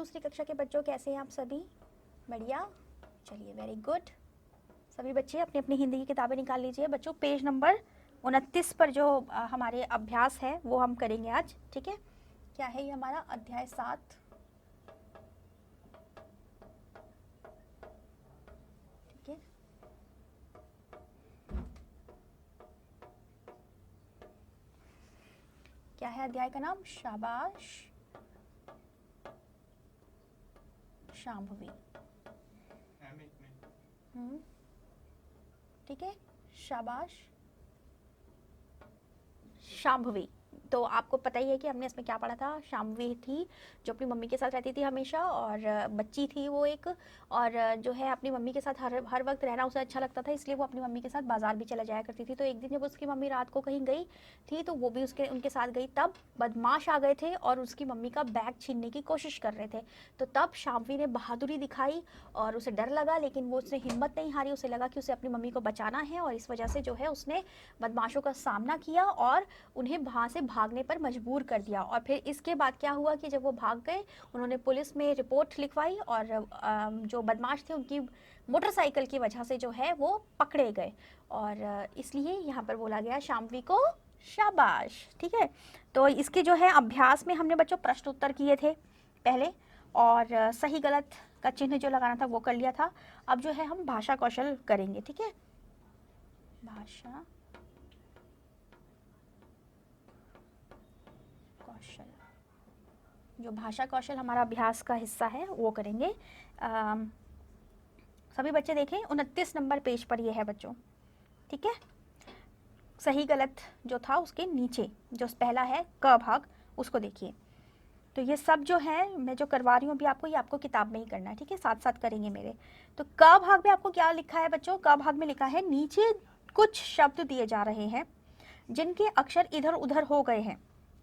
दूसरी कक्षा के बच्चों, कैसे हैं आप सभी? बढ़िया, चलिए वेरी गुड। सभी बच्चे अपनी अपनी हिंदी की किताबें निकाल लीजिए। बच्चों पेज नंबर 29 पर जो हमारे अभ्यास है वो हम करेंगे आज, ठीक है? क्या है ये हमारा अध्याय 7, ठीक है? क्या है अध्याय का नाम? शाबाश शांभवी। ठीक है, शाबाश शांभवी। तो आपको पता ही है कि हमने इसमें क्या पढ़ा था। शांभवी थी जो अपनी मम्मी के साथ रहती थी हमेशा, और बच्ची थी वो एक, और जो है अपनी मम्मी के साथ हर वक्त रहना उसे अच्छा लगता था, इसलिए वो अपनी मम्मी के साथ बाजार भी चला जाया करती थी। तो एक दिन जब उसकी मम्मी रात को कहीं गई थी तो वो भी उनके साथ गई। तब बदमाश आ गए थे और उसकी मम्मी का बैग छीनने की कोशिश कर रहे थे। तो तब शांभवी ने बहादुरी दिखाई और उसे डर लगा, लेकिन वो उसने हिम्मत नहीं हारी। उसे लगा कि उसे अपनी मम्मी को बचाना है, और इस वजह से जो है उसने बदमाशों का सामना किया और उन्हें वहाँ से भागने पर मजबूर कर दिया। और फिर इसके बाद क्या हुआ कि जब वो भाग गए, उन्होंने पुलिस में रिपोर्ट लिखवाई, और जो बदमाश थे उनकी मोटरसाइकिल की वजह से जो है वो पकड़े गए, और इसलिए यहाँ पर बोला गया शांभवी को शाबाश। ठीक है, तो इसके जो है अभ्यास में हमने बच्चों प्रश्न उत्तर किए थे पहले, और सही गलत का चिन्ह जो लगाना था वो कर लिया था। अब जो है हम भाषा कौशल करेंगे, ठीक है? भाषा कौशल, जो भाषा कौशल हमारा अभ्यास का हिस्सा है वो करेंगे। सभी बच्चे देखें 29 नंबर पेज पर ये है बच्चों, ठीक है? सही गलत जो था उसके नीचे जो पहला है क भाग, उसको देखिए। तो ये सब जो है मैं जो करवा रही हूँ अभी आपको, ये आपको किताब में ही करना है, ठीक है? साथ साथ करेंगे मेरे। तो क भाग में आपको क्या लिखा है बच्चों? क भाग में लिखा है नीचे कुछ शब्द दिए जा रहे हैं जिनके अक्षर इधर उधर हो गए हैं।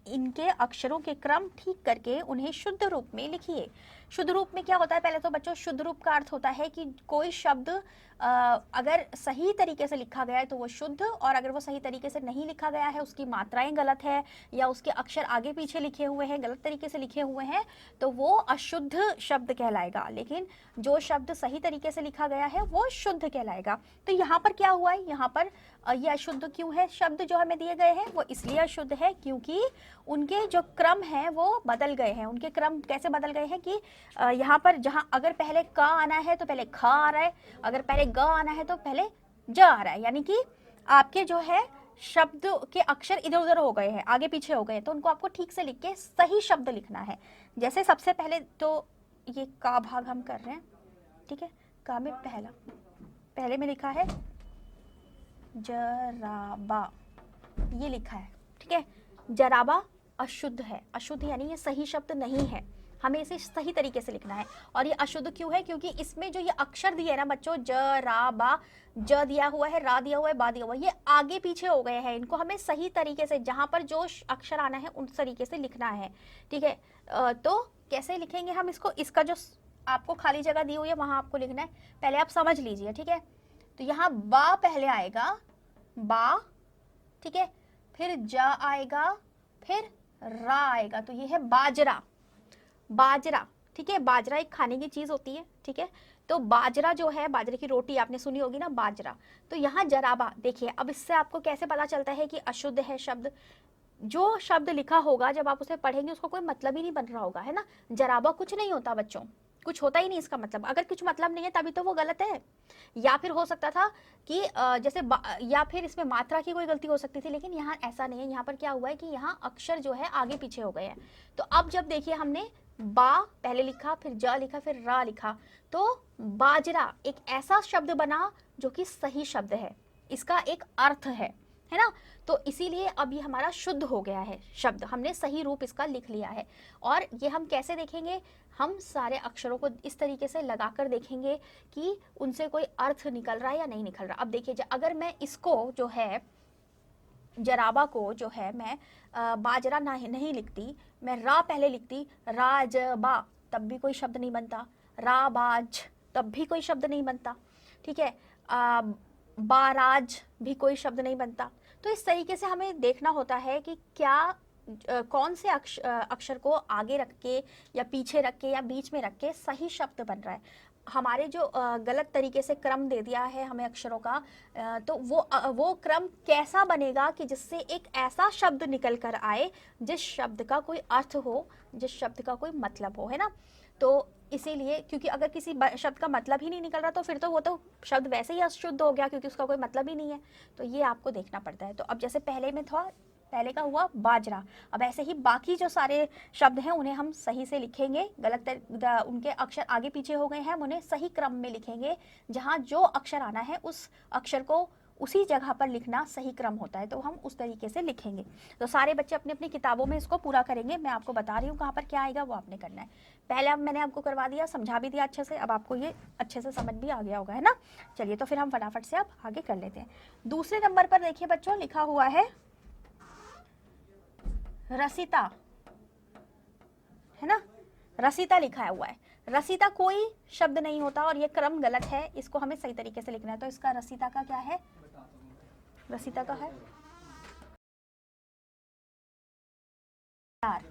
इनके अक्षरों के क्रम ठीक करके उन्हें शुद्ध रूप में लिखिए। शुद्ध रूप में क्या होता है? पहले तो बच्चों शुद्ध रूप का अर्थ होता है कि कोई शब्द अगर सही तरीके से लिखा गया है तो वो शुद्ध, और अगर वो सही तरीके से नहीं लिखा गया है, उसकी मात्राएं गलत है या उसके अक्षर आगे पीछे लिखे हुए हैं, गलत तरीके से लिखे हुए हैं, तो वो अशुद्ध शब्द कहलाएगा। लेकिन जो शब्द सही तरीके से लिखा गया है वो शुद्ध कहलाएगा। तो यहाँ पर क्या हुआ है? यहाँ पर ये अशुद्ध क्यों है? शब्द जो हमें दिए गए हैं वो इसलिए अशुद्ध है क्योंकि उनके जो क्रम है वो बदल गए हैं। उनके क्रम कैसे बदल गए हैं कि यहाँ पर जहाँ अगर पहले क आना है तो पहले ख आ रहा है, अगर पहले ग आना है तो पहले ज आ रहा है। यानी कि आपके जो है शब्द के अक्षर इधर उधर हो गए हैं, आगे पीछे हो गए हैं, तो उनको आपको ठीक से लिख के सही शब्द लिखना है। जैसे सबसे पहले तो ये का भाग हम कर रहे हैं, ठीक है? का में पहले में लिखा है जराबा, ये लिखा है, ठीक है? जराबा अशुद्ध है। अशुद्ध यानी ये सही शब्द नहीं है, हमें इसे सही तरीके से लिखना है। और ये अशुद्ध क्यों है? क्योंकि इसमें जो ये अक्षर दिए है ना बच्चों, ज रा बा, ज दिया हुआ है, रा दिया हुआ है, बा दिया हुआ है, ये आगे पीछे हो गए हैं। इनको हमें सही तरीके से जहां पर जो अक्षर आना है उस तरीके से लिखना है, ठीक है? तो कैसे लिखेंगे हम इसको? इसका जो आपको खाली जगह दी हुई है वहां आपको लिखना है, पहले आप समझ लीजिए, ठीक है? तो यहाँ बा पहले आएगा, बा, ठीक है? फिर जा आएगा, फिर रा आएगा, तो ये है बाजरा। बाजरा, ठीक है? बाजरा एक खाने की चीज होती है, ठीक है? तो बाजरा जो है, बाजरे की रोटी आपने सुनी होगी ना, बाजरा। तो यहाँ जराबा, देखिए अब इससे आपको कैसे पता चलता है कि अशुद्ध है शब्द? जो शब्द लिखा होगा जब आप उसे पढ़ेंगे उसको कोई मतलब ही नहीं बन रहा होगा, है ना? जराबा कुछ नहीं होता बच्चों, कुछ होता ही नहीं इसका मतलब। अगर कुछ मतलब नहीं है तभी तो वो गलत है। या फिर हो सकता था कि जैसे या फिर इसमें मात्रा की कोई गलती हो सकती थी, लेकिन यहाँ ऐसा नहीं है। यहाँ पर क्या हुआ है कि यहाँ अक्षर जो है आगे पीछे हो गए हैं। तो अब जब देखिए हमने बा पहले लिखा, फिर ज लिखा, फिर रा लिखा, तो बाजरा एक ऐसा शब्द बना जो कि सही शब्द है, इसका एक अर्थ है ना? तो इसीलिए अब ये हमारा शुद्ध हो गया है शब्द, हमने सही रूप इसका लिख लिया है। और ये हम कैसे देखेंगे? हम सारे अक्षरों को इस तरीके से लगाकर देखेंगे कि उनसे कोई अर्थ निकल रहा है या नहीं निकल रहा। अब देखिए अगर मैं इसको जो है जराबा को जो है मैं बाजरा नहीं लिखती, मैं रा पहले लिखती, राजबा, तब भी कोई शब्द नहीं बनता। राबाज, तब भी कोई शब्द नहीं बनता, ठीक है? बाराज भी कोई शब्द नहीं बनता। तो इस तरीके से हमें देखना होता है कि क्या कौन से अक्षर को आगे रख के या पीछे रख के या बीच में रख के सही शब्द बन रहा है। हमारे जो गलत तरीके से क्रम दे दिया है हमें अक्षरों का, तो वो क्रम कैसा बनेगा कि जिससे एक ऐसा शब्द निकल कर आए जिस शब्द का कोई अर्थ हो, जिस शब्द का कोई मतलब हो, है ना। तो इसीलिए, क्योंकि अगर किसी शब्द का मतलब ही नहीं निकल रहा तो फिर तो वो तो शब्द वैसे ही अशुद्ध हो गया, क्योंकि उसका कोई मतलब ही नहीं है। तो ये आपको देखना पड़ता है। तो अब जैसे पहले में था, पहले का हुआ बाजरा, अब ऐसे ही बाकी जो सारे शब्द हैं उन्हें हम सही से लिखेंगे। उनके अक्षर आगे पीछे हो गए हैं, हम उन्हें सही क्रम में लिखेंगे। जहाँ जो अक्षर आना है उस अक्षर को उसी जगह पर लिखना सही क्रम होता है, तो हम उस तरीके से लिखेंगे। तो सारे बच्चे अपनी अपनी किताबों में इसको पूरा करेंगे। मैं आपको बता रही हूँ कहाँ पर क्या आएगा, वो आपने करना है। पहले अब मैंने आपको करवा दिया, समझा भी दिया अच्छे से, अब आपको ये अच्छे से समझ भी आ गया होगा, है ना। चलिए तो फिर हम फटाफट से अब आगे कर लेते हैं। दूसरे नंबर पर देखिए बच्चों, लिखा हुआ है रसिता, है ना। रसिता लिखा हुआ है। रसिता कोई शब्द नहीं होता और ये क्रम गलत है, इसको हमें सही तरीके से लिखना है। तो इसका रसिता का क्या है, रसिता का है सितार,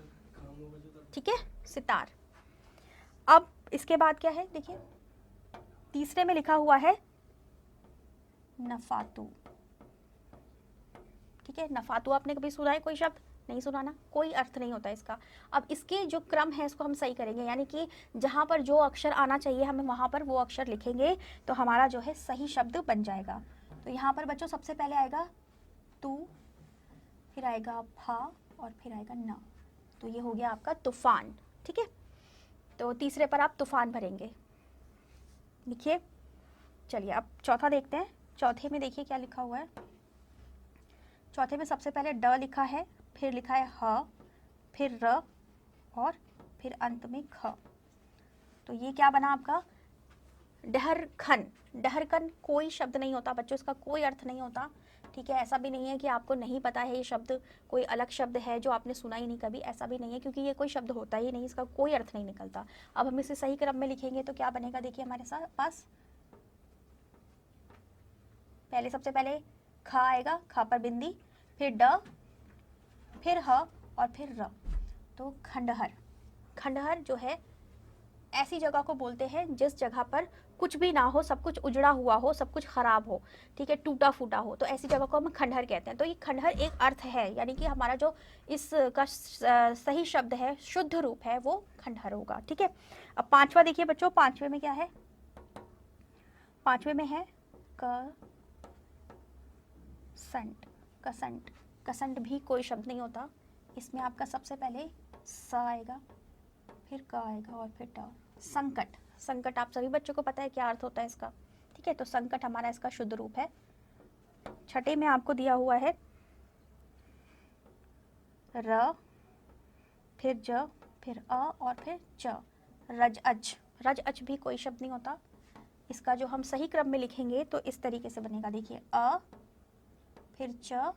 ठीक है, सितार। अब इसके बाद क्या है, देखिए तीसरे में लिखा हुआ है नफातू, ठीक है। नफातू आपने कभी सुना है कोई शब्द, नहीं सुना ना, कोई अर्थ नहीं होता इसका। अब इसके जो क्रम है इसको हम सही करेंगे, यानी कि जहाँ पर जो अक्षर आना चाहिए हमें वहाँ पर वो अक्षर लिखेंगे, तो हमारा जो है सही शब्द बन जाएगा। तो यहाँ पर बच्चों सबसे पहले आएगा तू, फिर आएगा फा और फिर आएगा ना, तो ये हो गया आपका तूफान, ठीक है। तो तीसरे पर आप तूफान भरेंगे, लिखिए। चलिए अब चौथा देखते हैं। चौथे में देखिए क्या लिखा हुआ है। चौथे में सबसे पहले ड लिखा है, फिर लिखा है ह, फिर र और फिर अंत में ख। तो ये क्या बना आपका, डहरखन। डहरखन कोई शब्द नहीं होता बच्चों, इसका कोई अर्थ नहीं होता, ठीक है। ऐसा भी नहीं है कि आपको नहीं पता है ये शब्द कोई अलग शब्द है जो आपने सुना ही नहीं कभी, ऐसा भी नहीं है, क्योंकि ये कोई शब्द होता ही नहीं, इसका कोई अर्थ नहीं निकलता। अब हम इसे सही क्रम में लिखेंगे तो क्या बनेगा, देखिए हमारे साथ पास पहले सबसे पहले ख आएगा, ख पर बिंदी, फिर ड, फिर ह और फिर र, तो खंडहर। खंडहर जो है ऐसी जगह को बोलते हैं जिस जगह पर कुछ भी ना हो, सब कुछ उजड़ा हुआ हो, सब कुछ खराब हो, ठीक है, टूटा फूटा हो, तो ऐसी जगह को हम खंडहर कहते हैं। तो ये खंडहर एक अर्थ है, यानी कि हमारा जो इसका सही शब्द है, शुद्ध रूप है, वो खंडहर होगा, ठीक है। अब पांचवा देखिए बच्चों, पांचवे में क्या है, पांचवे में है कसंट। कसंट, कसंट भी कोई शब्द नहीं होता, इसमें आपका सबसे पहले स आएगा, फिर क आएगा और फिर ट। संकट। संकट आप सभी बच्चों को पता है क्या अर्थ होता है इसका, ठीक है। तो संकट हमारा इसका शुद्ध रूप है। छठे में आपको दिया हुआ है र, फिर ज, फिर अ और फिर च, रजअज। रजअज भी कोई शब्द नहीं होता, इसका जो हम सही क्रम में लिखेंगे तो इस तरीके से बनेगा, देखिए अ, फिर च,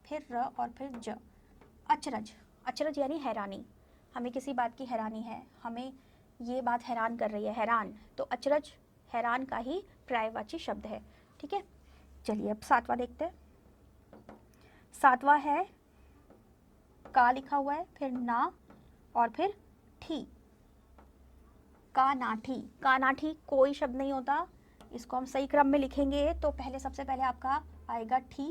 फिर र और फिर ज। अचरज। अचरज यानी हैरानी, हमें किसी बात की हैरानी है, हमें ये बात हैरान कर रही है, हैरान, तो अचरज हैरान का ही पर्यायवाची शब्द है, ठीक है। चलिए अब सातवां देखते हैं। सातवां है का लिखा हुआ है, फिर ना और फिर ठी, कानाठी। कानाठी कोई शब्द नहीं होता, इसको हम सही क्रम में लिखेंगे तो पहले सबसे पहले आपका आएगा ठी,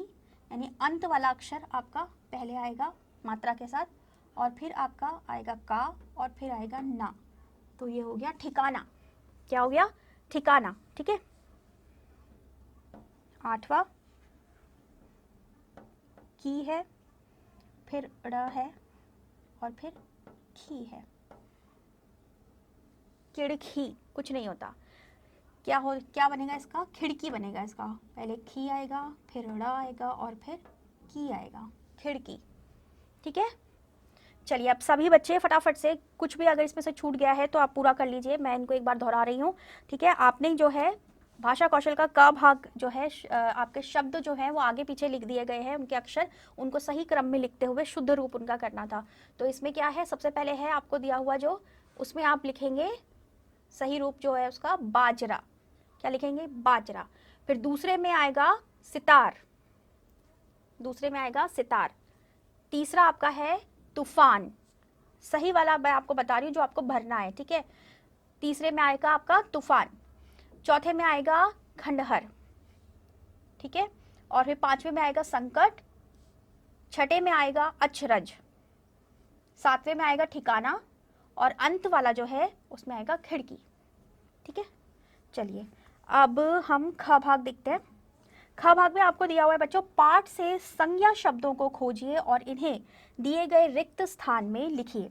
यानी अंत वाला अक्षर आपका पहले आएगा मात्रा के साथ, और फिर आपका आएगा का और फिर आएगा ना, तो ये हो गया ठिकाना। क्या हो गया, ठिकाना, ठीक है। आठवां की है, फिर ड़ है और फिर खी है, खिड़की कुछ नहीं होता, क्या बनेगा इसका, खिड़की बनेगा इसका, पहले खी आएगा, फिर ड़ आएगा और फिर की आएगा, खिड़की, ठीक है। चलिए अब सभी बच्चे फटाफट से, कुछ भी अगर इसमें से छूट गया है तो आप पूरा कर लीजिए, मैं इनको एक बार दोहरा रही हूँ, ठीक है। आपने जो है भाषा कौशल का क भाग जो है, आपके शब्द जो है वो आगे पीछे लिख दिए गए हैं, उनके अक्षर, उनको सही क्रम में लिखते हुए शुद्ध रूप उनका करना था। तो इसमें क्या है, सबसे पहले है आपको दिया हुआ जो, उसमें आप लिखेंगे सही रूप जो है उसका बाजरा, क्या लिखेंगे, बाजरा। फिर दूसरे में आएगा सितार, दूसरे में आएगा सितार। तीसरा आपका है तूफान, सही वाला मैं आपको बता रही हूँ जो आपको भरना है, ठीक है। तीसरे में आएगा आपका तूफान, चौथे में आएगा खंडहर, ठीक है, और फिर पांचवे में आएगा संकट, छठे में आएगा अचरज, सातवें में आएगा ठिकाना, और अंत वाला जो है उसमें आएगा खिड़की, ठीक है। चलिए अब हम ख भाग देखते हैं। ख भाग में आपको दिया हुआ है बच्चों, पाठ से संज्ञा शब्दों को खोजिए और इन्हें दिए गए रिक्त स्थान में लिखिए।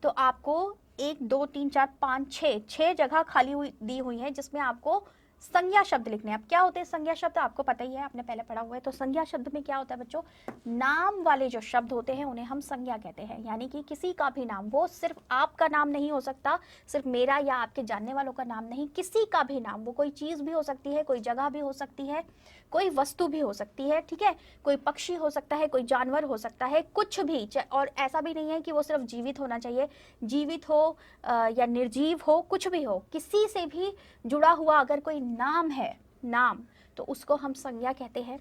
तो आपको 1 2 3 4 5 6 जगह खाली हुई दी हुई है जिसमें आपको संज्ञा शब्द लिखने हैं। अब क्या होते हैं संज्ञा शब्द, आपको पता ही है, आपने पहले पढ़ा हुआ है। तो संज्ञा शब्द में क्या होता है बच्चों, नाम वाले जो शब्द होते हैं उन्हें हम संज्ञा कहते हैं। यानी कि किसी का भी नाम, वो सिर्फ आपका नाम नहीं हो सकता, सिर्फ मेरा या आपके जानने वालों का नाम नहीं, किसी का भी नाम, वो कोई चीज भी हो सकती है, कोई जगह भी हो सकती है, कोई वस्तु भी हो सकती है, ठीक है, कोई पक्षी हो सकता है, कोई जानवर हो सकता है, कुछ भी। और ऐसा भी नहीं है कि वो सिर्फ जीवित होना चाहिए, जीवित हो या निर्जीव हो, कुछ भी हो, किसी से भी जुड़ा हुआ अगर कोई नाम है, नाम, तो उसको हम संज्ञा कहते हैं।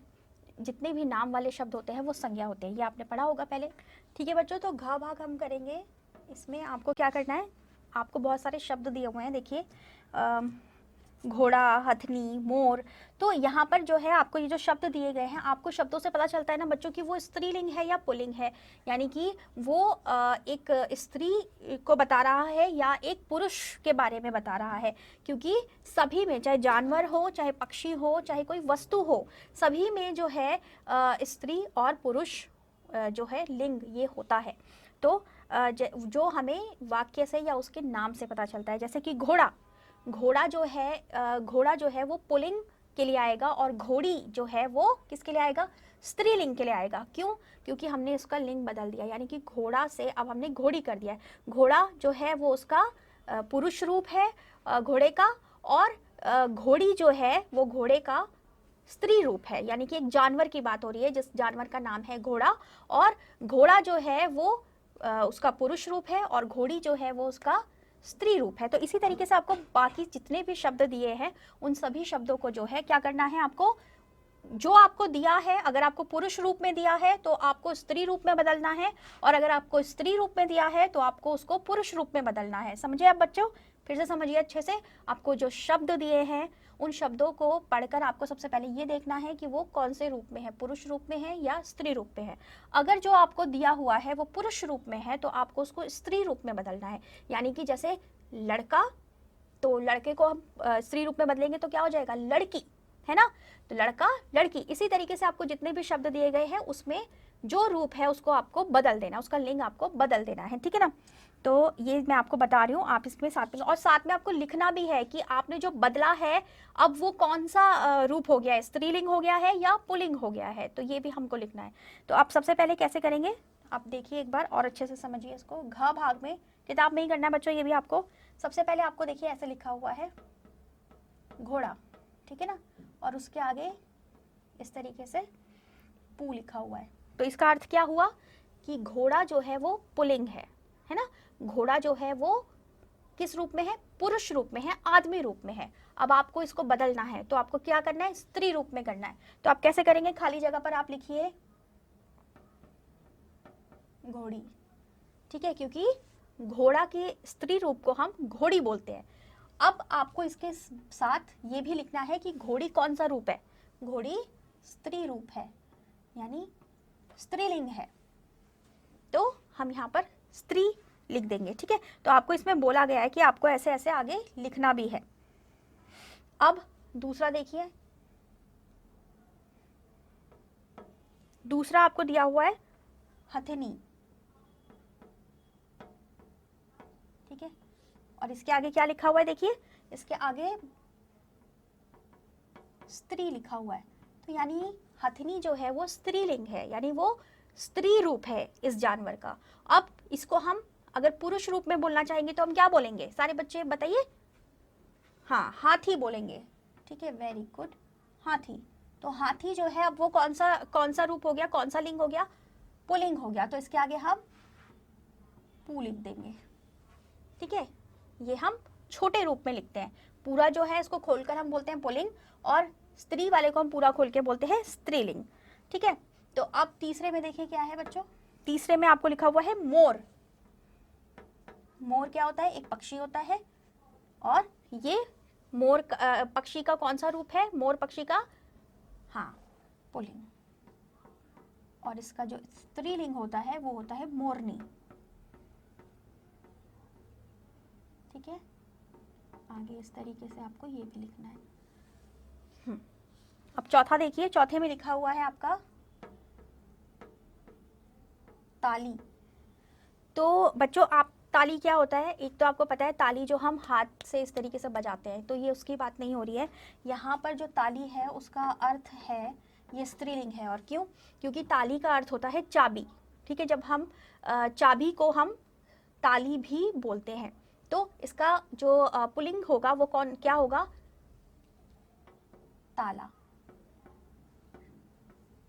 जितने भी नाम वाले शब्द होते हैं वो संज्ञा होते हैं, ये आपने पढ़ा होगा पहले, ठीक है बच्चों। तो घ भाग हम करेंगे। इसमें आपको क्या करना है, आपको बहुत सारे शब्द दिए हुए हैं, देखिए घोड़ा, हथनी, मोर। तो यहाँ पर जो है आपको ये जो शब्द दिए गए हैं, आपको शब्दों से पता चलता है ना बच्चों कि वो स्त्रीलिंग है या पुल्लिंग है, यानी कि वो एक स्त्री को बता रहा है या एक पुरुष के बारे में बता रहा है। क्योंकि सभी में, चाहे जानवर हो, चाहे पक्षी हो, चाहे कोई वस्तु हो, सभी में जो है स्त्री और पुरुष जो है लिंग ये होता है। तो जो हमें वाक्य से या उसके नाम से पता चलता है, जैसे कि घोड़ा, घोड़ा जो है वो पुल्लिंग के लिए आएगा, और घोड़ी जो है वो किसके लिए आएगा, स्त्रीलिंग के लिए आएगा। क्यों, क्योंकि हमने इसका लिंग बदल दिया, यानी कि घोड़ा से अब हमने घोड़ी कर दिया है। घोड़ा जो है वो उसका पुरुष रूप है घोड़े का, और घोड़ी जो है वो घोड़े का स्त्री रूप है। यानी कि एक जानवर की बात हो रही है जिस जानवर का नाम है घोड़ा, और घोड़ा जो है वो उसका पुरुष रूप है, और घोड़ी जो है वो उसका स्त्री रूप है। तो इसी तरीके से आपको बाकी जितने भी शब्द दिए हैं उन सभी शब्दों को जो है क्या करना है, आपको जो आपको दिया है, अगर आपको पुरुष रूप में दिया है तो आपको स्त्री रूप में बदलना है, और अगर आपको स्त्री रूप में दिया है तो आपको उसको पुरुष रूप में बदलना है। समझे आप बच्चों, फिर से समझिए अच्छे से। आपको जो शब्द दिए हैं उन शब्दों को पढ़कर आपको सबसे पहले ये देखना है कि वो कौन से रूप में है, पुरुष रूप में है या स्त्री रूप में है। अगर जो आपको दिया हुआ है वो पुरुष रूप में है तो आपको उसको स्त्री रूप में बदलना है। यानी कि जैसे लड़का, तो लड़के को हम स्त्री रूप में बदलेंगे तो क्या हो जाएगा, लड़की, है ना। तो लड़का, लड़की। इसी तरीके से आपको जितने भी शब्द दिए गए हैं उसमें जो रूप है उसको आपको बदल देना, उसका लिंग आपको बदल देना है, ठीक है ना। तो ये मैं आपको बता रही हूँ, आप इसमें साथ में, और साथ में आपको लिखना भी है कि आपने जो बदला है अब वो कौन सा रूप हो गया है, स्त्रीलिंग हो गया है या पुल्लिंग हो गया है, तो ये भी हमको लिखना है। तो आप सबसे पहले कैसे करेंगे, आप देखिए एक बार और अच्छे से समझिए इसको। घ भाग में किताब में ही करना है बच्चों, ये भी आपको सबसे पहले आपको देखिए ऐसे लिखा हुआ है घोड़ा, ठीक है ना, और उसके आगे इस तरीके से पू लिखा हुआ है। तो इसका अर्थ क्या हुआ कि घोड़ा जो है वो पुल्लिंग है ना। घोड़ा जो है वो किस रूप में है, पुरुष रूप में है, आदमी रूप में है। अब आपको इसको बदलना है तो आपको क्या करना है, स्त्री रूप में करना है। तो आप कैसे करेंगे, खाली जगह पर आप लिखिए घोड़ी, ठीक है, क्योंकि घोड़ा के स्त्री रूप को हम घोड़ी बोलते हैं। अब आपको इसके साथ ये भी लिखना है कि घोड़ी कौन सा रूप है, घोड़ी स्त्री रूप है, यानी स्त्रीलिंग है। तो हम यहाँ पर स्त्री लिख देंगे, ठीक है। तो आपको इसमें बोला गया है कि आपको ऐसे ऐसे आगे लिखना भी है। अब दूसरा देखिए, दूसरा आपको दिया हुआ है हथिनी, ठीक है, और इसके आगे क्या लिखा हुआ है, देखिए इसके आगे स्त्री लिखा हुआ है। तो यानी हथिनी जो है वो स्त्रीलिंग है, यानी वो स्त्री रूप है इस जानवर का। अब इसको हम अगर पुरुष रूप में बोलना चाहेंगे तो हम क्या बोलेंगे, सारे बच्चे बताइए, हाँ हाथी बोलेंगे, ठीक है, वेरी गुड, हाथी। तो हाथी जो है अब वो कौन सा रूप हो गया, कौन सा लिंग हो गया, पुल्लिंग हो गया। तो इसके आगे हम पू लिख देंगे, ठीक है। ये हम छोटे रूप में लिखते हैं, पूरा जो है इसको खोलकर हम बोलते हैं पुल्लिंग, और स्त्री वाले को हम पूरा खोल के बोलते हैं स्त्रीलिंग, ठीक है। तो अब तीसरे में देखिए क्या है बच्चों, तीसरे में आपको लिखा हुआ है मोर। मोर क्या होता है? एक पक्षी होता है, और ये मोर पक्षी का कौन सा रूप है? मोर पक्षी का, हाँ, पुल्लिंग। और इसका जो स्त्रीलिंग होता है वो होता है मोरनी। ठीक है, आगे इस तरीके से आपको ये भी लिखना है। अब चौथा देखिए, चौथे में लिखा हुआ है आपका ताली। तो बच्चों, आप ताली क्या होता है? एक तो आपको पता है ताली जो हम हाथ से इस तरीके से बजाते हैं, तो ये उसकी बात नहीं हो रही है। यहाँ पर जो ताली है उसका अर्थ है, ये स्त्रीलिंग है। और क्यों? क्योंकि ताली का अर्थ होता है चाबी। ठीक है, जब हम चाबी को हम ताली भी बोलते हैं, तो इसका जो पुल्लिंग होगा वो क्या होगा? ताला।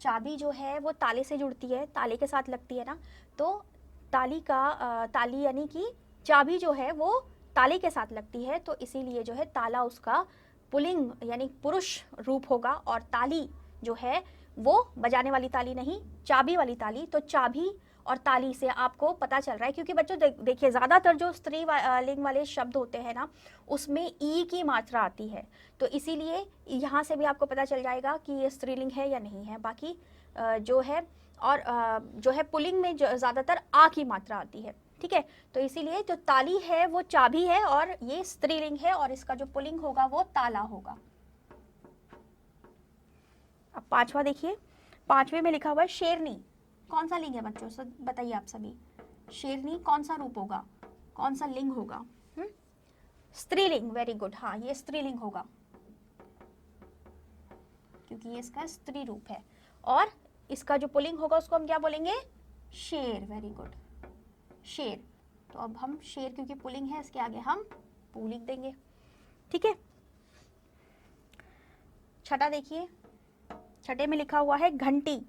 चाबी जो है वो ताले से जुड़ती है, ताले के साथ लगती है ना, तो ताली का ताली यानी कि चाबी जो है वो ताले के साथ लगती है, तो इसीलिए जो है ताला उसका पुल्लिंग यानी पुरुष रूप होगा। और ताली जो है वो बजाने वाली ताली नहीं, चाबी वाली ताली। तो चाबी और ताली से आपको पता चल रहा है, क्योंकि बच्चों देखिए ज़्यादातर जो स्त्री लिंग वाले शब्द होते हैं ना, उसमें ई की मात्रा आती है, तो इसीलिए यहाँ से भी आपको पता चल जाएगा कि ये स्त्रीलिंग है या नहीं है। बाकी जो है, और जो है पुल्लिंग में जो ज़्यादातर आ की मात्रा आती है। ठीक है, तो इसीलिए जो ताली है वो चाबी है और ये स्त्रीलिंग है, और इसका जो पुल्लिंग होगा वो ताला होगा। अब पांचवा देखिए, पांचवे में लिखा हुआ है शेरनी। कौन सा लिंग है बच्चों? सब बताइए आप सभी, शेरनी कौन सा रूप होगा, कौन सा लिंग होगा? स्त्रीलिंग। वेरी गुड, हाँ, ये स्त्रीलिंग होगा क्योंकि ये इसका स्त्री रूप है। और इसका जो पुल्लिंग होगा उसको हम क्या बोलेंगे? शेर। वेरी गुड, शेर। तो अब हम शेर, क्योंकि पुल्लिंग है, इसके आगे हम पू लिख देंगे। ठीक है, छठा देखिए, छठे में लिखा हुआ है घंटी।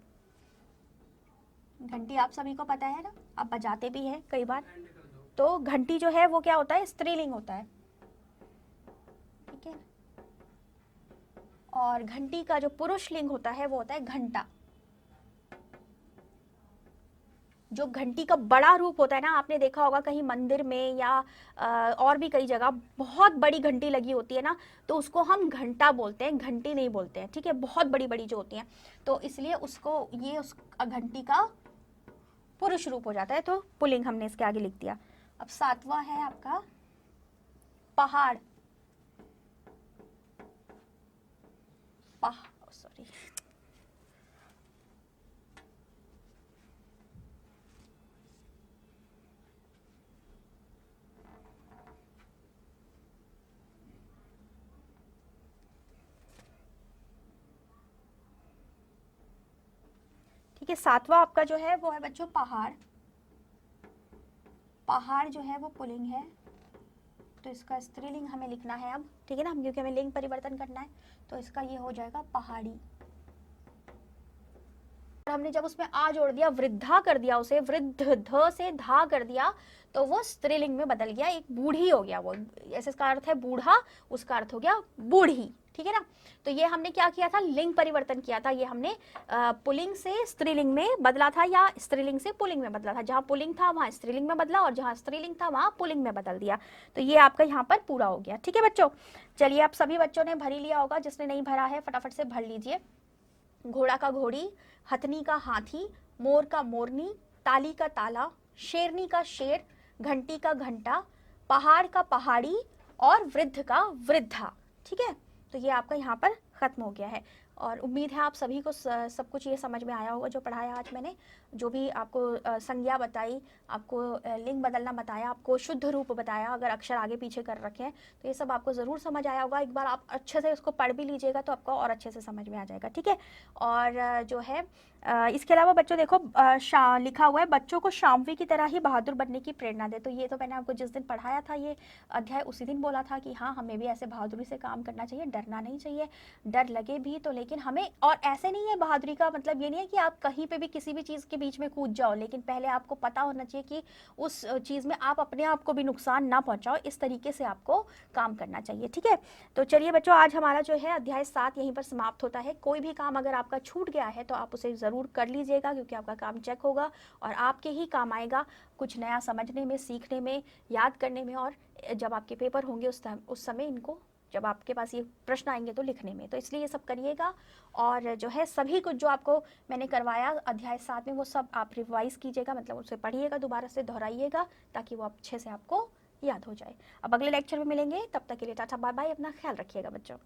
घंटी आप सभी को पता है ना, आप बजाते भी हैं कई बार। तो घंटी जो है वो क्या होता है? स्त्रीलिंग होता है। ठीक है, और घंटी का जो पुरुष लिंग होता है वो होता है घंटा। जो घंटी का बड़ा रूप होता है ना, आपने देखा होगा कहीं मंदिर में या और भी कई जगह बहुत बड़ी घंटी लगी होती है ना, तो उसको हम घंटा बोलते हैं, घंटी नहीं बोलते हैं। ठीक है, बहुत बड़ी बड़ी जो होती हैं, तो इसलिए उसको ये उस घंटी का पुरुष रूप हो जाता है, तो पुल्लिंग हमने इसके आगे लिख दिया। अब सातवां है आपका पहाड़। सॉरी, ठीक है, सातवां आपका जो है वो है बच्चों पहाड़। पहाड़ जो है वो पुल्लिंग है, तो इसका स्त्रीलिंग हमें लिखना है अब। ठीक है ना, क्योंकि हमें लिंग परिवर्तन करना है, तो इसका ये हो जाएगा पहाड़ी। हमने जब उसमें आ जोड़ दिया, वृद्धा कर दिया उसे, वृद्ध ध से धा कर दिया, तो वो स्त्रीलिंग में बदल गया, एक बूढ़ी हो गया वो। ऐसे इसका अर्थ है बूढ़ा, उसका अर्थ हो गया बूढ़ी। ठीक है ना, तो ये हमने क्या किया था? लिंग परिवर्तन किया था। ये हमने पुल्लिंग से स्त्रीलिंग में बदला था, या स्त्रीलिंग से पुल्लिंग में बदला था। जहाँ पुल्लिंग था वहाँ स्त्रीलिंग में बदला, और जहाँ स्त्रीलिंग था वहाँ पुल्लिंग में बदल दिया। तो ये आपका यहाँ पर पूरा हो गया। ठीक है बच्चों, चलिए, आप सभी बच्चों ने भर ही लिया होगा, जिसने नहीं भरा है फटाफट से भर लीजिए। घोड़ा का घोड़ी, हथनी का हाथी, मोर का मोरनी, ताली का ताला, शेरनी का शेर, घंटी का घंटा, पहाड़ का पहाड़ी, और वृद्ध का वृद्धा। ठीक है, तो ये आपका यहाँ पर खत्म हो गया है। और उम्मीद है आप सभी को सब कुछ ये समझ में आया होगा जो पढ़ाया आज मैंने, जो भी आपको संज्ञा बताई, आपको लिंग बदलना बताया, आपको शुद्ध रूप बताया, अगर अक्षर आगे पीछे कर रखे हैं तो ये सब आपको ज़रूर समझ आया होगा। एक बार आप अच्छे से उसको पढ़ भी लीजिएगा तो आपको और अच्छे से समझ में आ जाएगा। ठीक है, और जो है इसके अलावा बच्चों देखो, लिखा हुआ है बच्चों को शाम्वी की तरह ही बहादुर बनने की प्रेरणा दे। तो ये तो मैंने आपको जिस दिन पढ़ाया था ये अध्याय, उसी दिन बोला था कि हाँ, हमें भी ऐसे बहादुरी से काम करना चाहिए, डरना नहीं चाहिए। डर लगे भी तो, लेकिन हमें, और ऐसे नहीं है बहादुरी का मतलब ये नहीं है कि आप कहीं पे भी किसी भी चीज़ के बीच में कूद जाओ, लेकिन पहले आपको पता होना चाहिए कि उस चीज़ में आप अपने आप को भी नुकसान ना पहुंचाओ, इस तरीके से आपको काम करना चाहिए। ठीक है, तो चलिए बच्चों, आज हमारा जो है अध्याय 7 यहीं पर समाप्त होता है। कोई भी काम अगर आपका छूट गया है तो आप उसे ज़रूर ज़रूर कर लीजिएगा, क्योंकि आपका काम चेक होगा और आपके ही काम आएगा कुछ नया समझने में, सीखने में, याद करने में, और जब आपके पेपर होंगे उस समय इनको, जब आपके पास ये प्रश्न आएंगे तो लिखने में। तो इसलिए ये सब करिएगा। और जो है सभी कुछ जो आपको मैंने करवाया अध्याय 7 में वो सब आप रिवाइज कीजिएगा, मतलब उसे पढ़िएगा, दोबारा से दोहराइएगा, ताकि वो अच्छे से आपको याद हो जाए। अब अगले लेक्चर में मिलेंगे, तब तक के लिए टाटा बाय बाय, अपना ख्याल रखिएगा बच्चों।